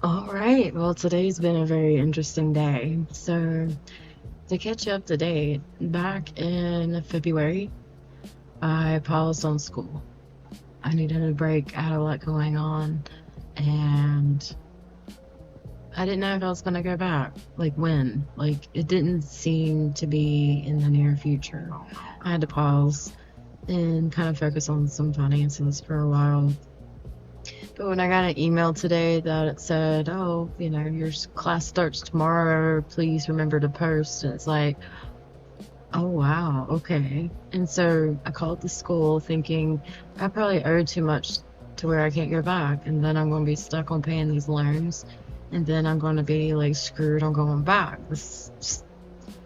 All right. Well, today's been a very interesting day. So, to catch you up to date, back in February, I paused on school. I needed a break. I had a lot going on, and I didn't know if I was going to go back. Like, when? Like, it didn't seem to be in the near future. I had to pause and kind of focus on some finances for a while. But when I got an email today that it said, oh, your class starts tomorrow, please remember to post. And it's like, oh, wow, okay. And so I called the school thinking I probably owe too much to where I can't go back. And then I'm going to be stuck on paying these loans. And then I'm going to be like screwed on going back. This, just,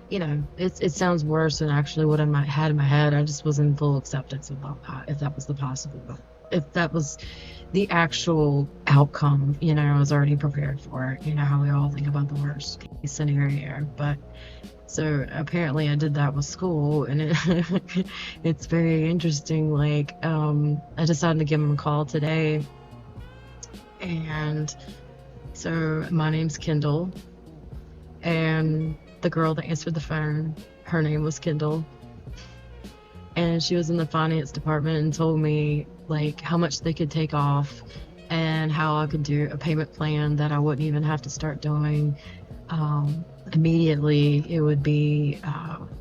it sounds worse than actually what had in my head. I just was in full acceptance of that, if that was the possible, if that was the actual outcome, I was already prepared for it. You know how we all think about the worst case scenario. But so apparently I did that with school, and it's very interesting. Like, I decided to give them a call today, and so my name's Kendall, and the girl that answered the phone, her name was Kendall, and she was in the finance department and told me like how much they could take off and how I could do a payment plan that I wouldn't even have to start doing immediately. It would be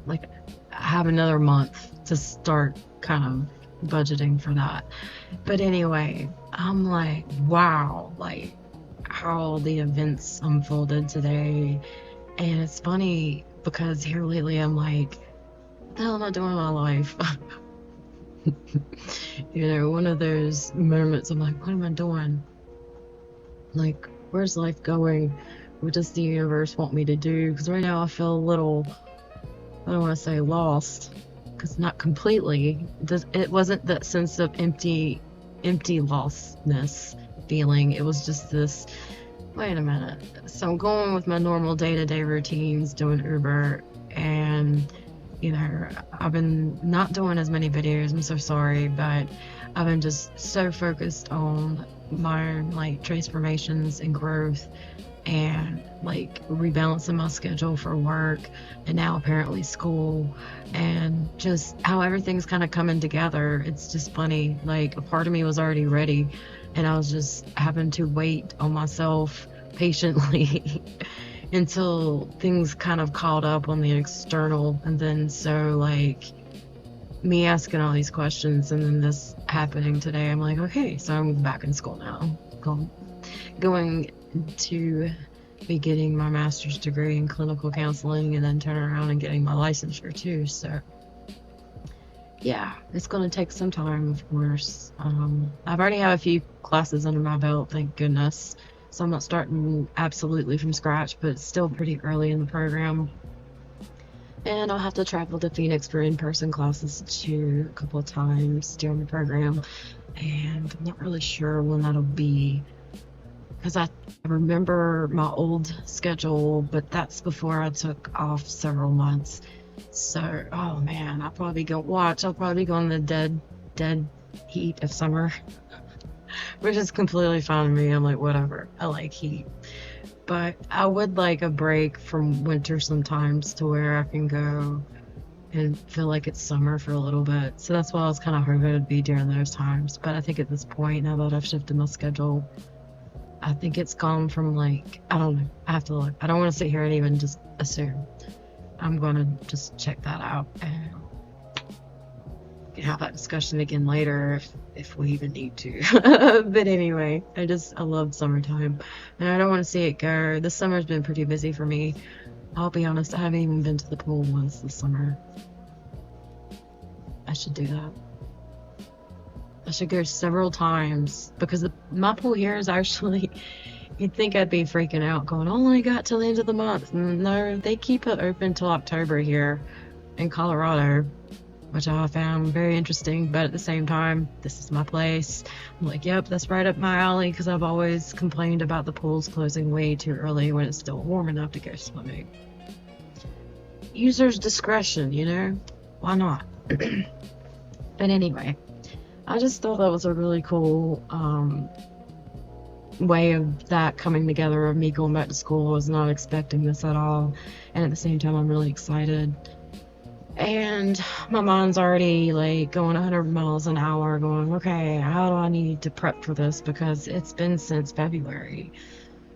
like have another month to start kind of budgeting for that. But anyway, I'm like, wow, like how the events unfolded today. And it's funny because here lately I'm like, what the hell am I doing in my life? One of those moments I'm like, what am I doing? Like, where's life going? What does the universe want me to do? Because right now I feel a little, I don't want to say lost, because not completely. It wasn't that sense of empty lostness feeling. It was just this, wait a minute. So I'm going with my normal day-to-day routines, doing Uber, and I've been not doing as many videos. I'm so sorry, but I've been just so focused on my like transformations and growth and like rebalancing my schedule for work and now apparently school and just how everything's kind of coming together. It's just funny. Like a part of me was already ready and I was just having to wait on myself patiently until things kind of caught up on the external. And then, so like me asking all these questions and then this happening today, I'm like, okay, so I'm back in school now. Going to be getting my master's degree in clinical counseling and then turn around and getting my licensure too. So, yeah, it's going to take some time, of course. I've already have a few classes under my belt, thank goodness. So I'm not starting absolutely from scratch, but it's still pretty early in the program. And I'll have to travel to Phoenix for in-person classes too a couple of times during the program. And I'm not really sure when that'll be because I remember my old schedule, but that's before I took off several months. So, oh man, I'll probably go in the dead heat of summer, which is completely fine with me. I'm like, whatever. I like heat. But I would like a break from winter sometimes to where I can go and feel like it's summer for a little bit. So that's why I was kind of hoping it'd be during those times. But I think at this point, now that I've shifted my schedule, I think it's gone from like, I don't know. I have to look. I don't want to sit here and even just assume. I'm going to just check that out and we can have that discussion again later if we even need to. But anyway, I love summertime and I don't want to see it go. This summer's been pretty busy for me. I'll be honest, I haven't even been to the pool once this summer. I should do that. I should go several times because my pool here is actually, you'd think I'd be freaking out going, oh, I got till the end of the month. No, they keep it open till October here in Colorado, which I found very interesting. But at the same time, this is my place. I'm like, yep, that's right up my alley because I've always complained about the pools closing way too early when it's still warm enough to go swimming. User's discretion, why not? But anyway, I just thought that was a really cool way of that coming together of me going back to school. I was not expecting this at all, and at the same time I'm really excited. And my mind's already like going 100 miles an hour, going, okay, how do I need to prep for this? Because it's been since February.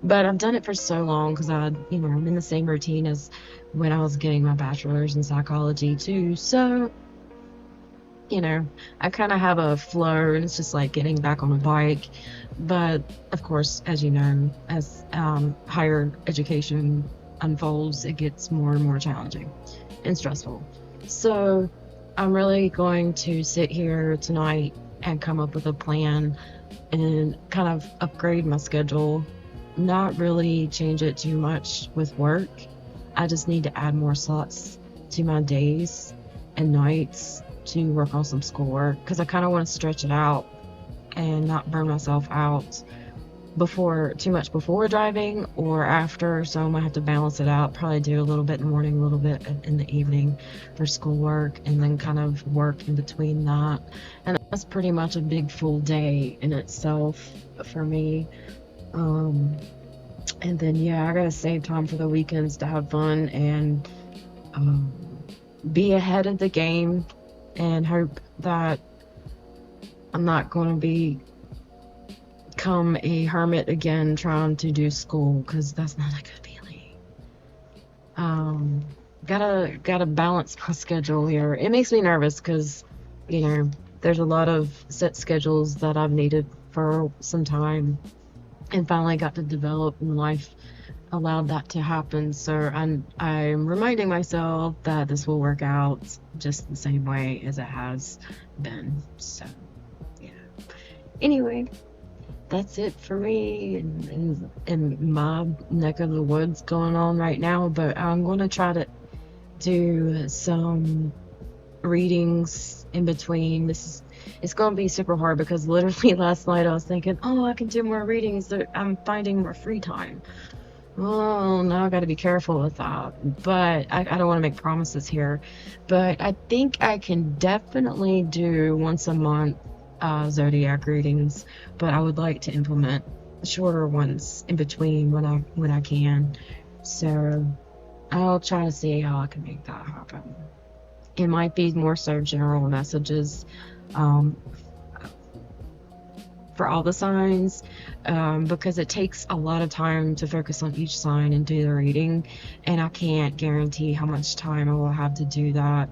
But I've done it for so long because I'm in the same routine as when I was getting my bachelor's in psychology too. So, I kind of have a flow, and it's just like getting back on a bike. But of course, as you know, as higher education unfolds, it gets more and more challenging and stressful. So I'm really going to sit here tonight and come up with a plan and kind of upgrade my schedule, not really change it too much with work. I just need to add more slots to my days and nights to work on some schoolwork because I kind of want to stretch it out and not burn myself out too much before driving or after. So I'm gonna have to balance it out, probably do a little bit in the morning, a little bit in the evening for schoolwork, and then kind of work in between that. And that's pretty much a big full day in itself for me. And then I gotta save time for the weekends to have fun and um, be ahead of the game, and hope that I'm not going to become a hermit again trying to do school, because that's not a good feeling. Gotta balance my schedule here. It makes me nervous because there's a lot of set schedules that I've needed for some time and finally got to develop, and life allowed that to happen. So I'm reminding myself that this will work out just the same way as it has been. So yeah. Anyway, that's it for me in my neck of the woods going on right now. But I'm going to try to do some readings in between. It's going to be super hard because literally last night I was thinking, oh, I can do more readings. I'm finding more free time. Oh, now I got to be careful with that. But I don't want to make promises here. But I think I can definitely do once a month zodiac readings. But I would like to implement shorter ones in between when I can. So I'll try to see how I can make that happen. It might be more so general messages for all the signs, because it takes a lot of time to focus on each sign and do the reading, and I can't guarantee how much time I will have to do that,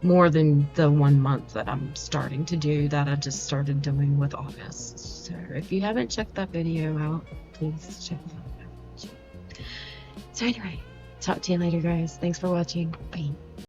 more than the 1 month that I'm starting to do, that I just started doing with August. So if you haven't checked that video out, please check it out. So anyway, talk to you later, guys. Thanks for watching. Bye.